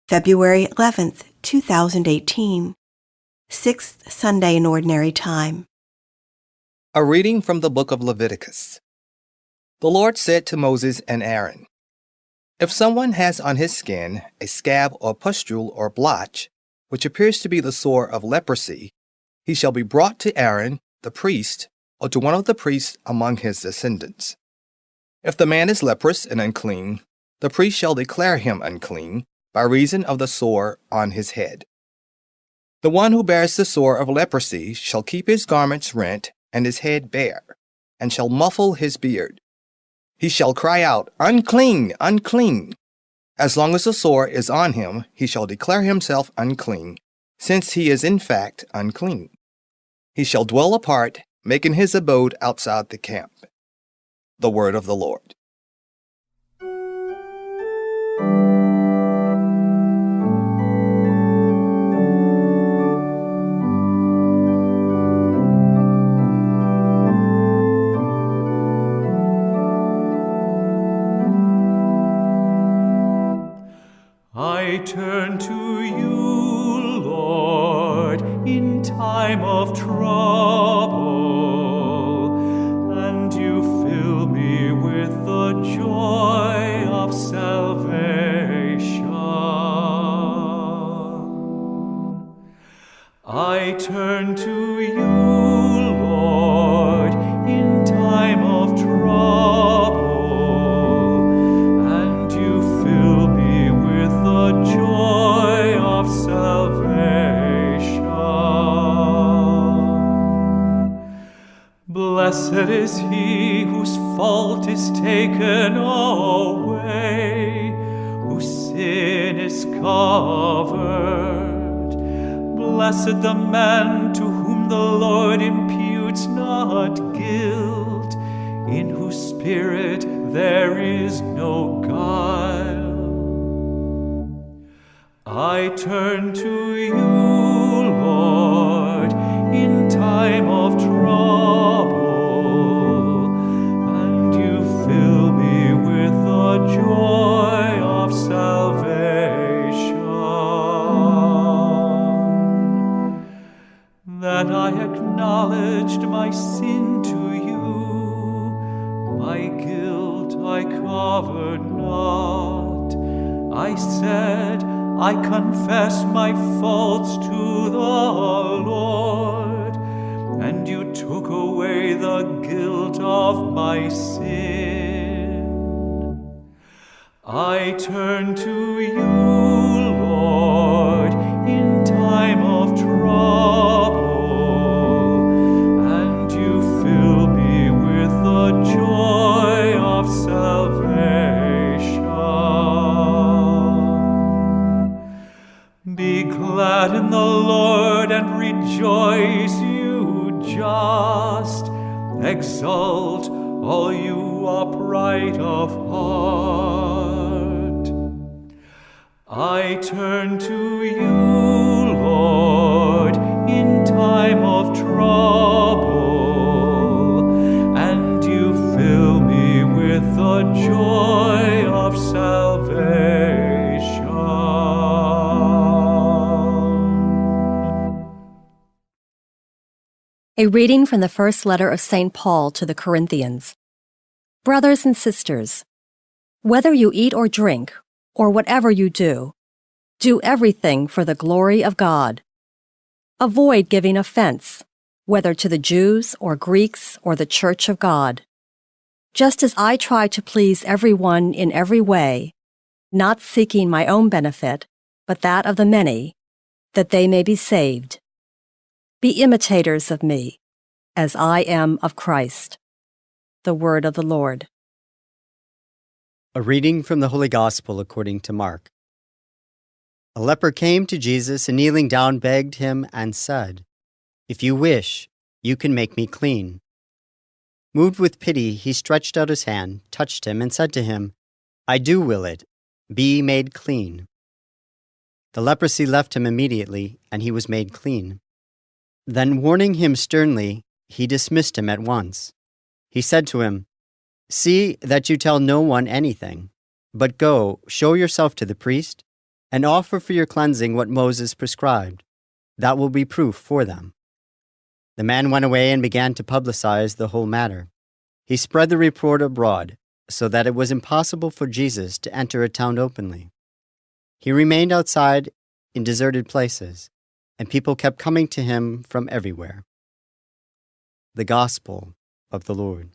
February 11th, 2018, 6th Sunday in Ordinary Time. A reading from the book of Leviticus. The Lord said to Moses and Aaron, "If someone has on his skin a scab or pustule or blotch, which appears to be the sore of leprosy, he shall be brought to Aaron, the priest, or to one of the priests among his descendants. If the man is leprous and unclean, the priest shall declare him unclean by reason of the sore on his head. The one who bears the sore of leprosy shall keep his garments rent and his head bare, and shall muffle his beard. He shall cry out, 'Unclean, unclean!' As long as the sore is on him, he shall declare himself unclean, since he is in fact unclean. He shall dwell apart, making his abode outside the camp." The word of the Lord. I turn to you, Lord, in time of trouble, and you fill me with the joy of salvation. I turn to you, Lord, in time of trouble, and you fill me with the joy of salvation. Blessed is he whose fault is taken away, whose sin is covered. Blessed the man to whom the Lord imputes not guilt, in whose spirit there is no guile. I turn to you, Lord, in time of trouble, and you fill me with the joy of salvation. Then I acknowledged my sin to you, my guilt I covered not. I said, I confess my faults to the Lord, and you took away the guilt of my sin. I turn to you, Lord, in time of trouble, and you fill me with the joy of salvation. Be glad in the Lord and rejoice, you just. Exult, all you upright of heart. I turn to you, Lord, in time of trouble, and you fill me with the joy of salvation. A reading from the first letter of St. Paul to the Corinthians. Brothers and sisters, whether you eat or drink, or whatever you do everything for the glory of God. Avoid giving offense, whether to the Jews or Greeks or the Church of God. Just as I try to please everyone in every way, not seeking my own benefit, but that of the many, that they may be saved. Be imitators of me, as I am of Christ. The word of the Lord. A reading from the Holy Gospel according to Mark. A leper came to Jesus and kneeling down begged him and said, "If you wish, you can make me clean." Moved with pity, he stretched out his hand, touched him, and said to him, "I do will it. Be made clean." The leprosy left him immediately, and he was made clean. Then, warning him sternly, he dismissed him at once. He said to him, "See that you tell no one anything, but go, show yourself to the priest, and offer for your cleansing what Moses prescribed. That will be proof for them." The man went away and began to publicize the whole matter. He spread the report abroad, so that it was impossible for Jesus to enter a town openly. He remained outside in deserted places, and people kept coming to him from everywhere. The Gospel of the Lord.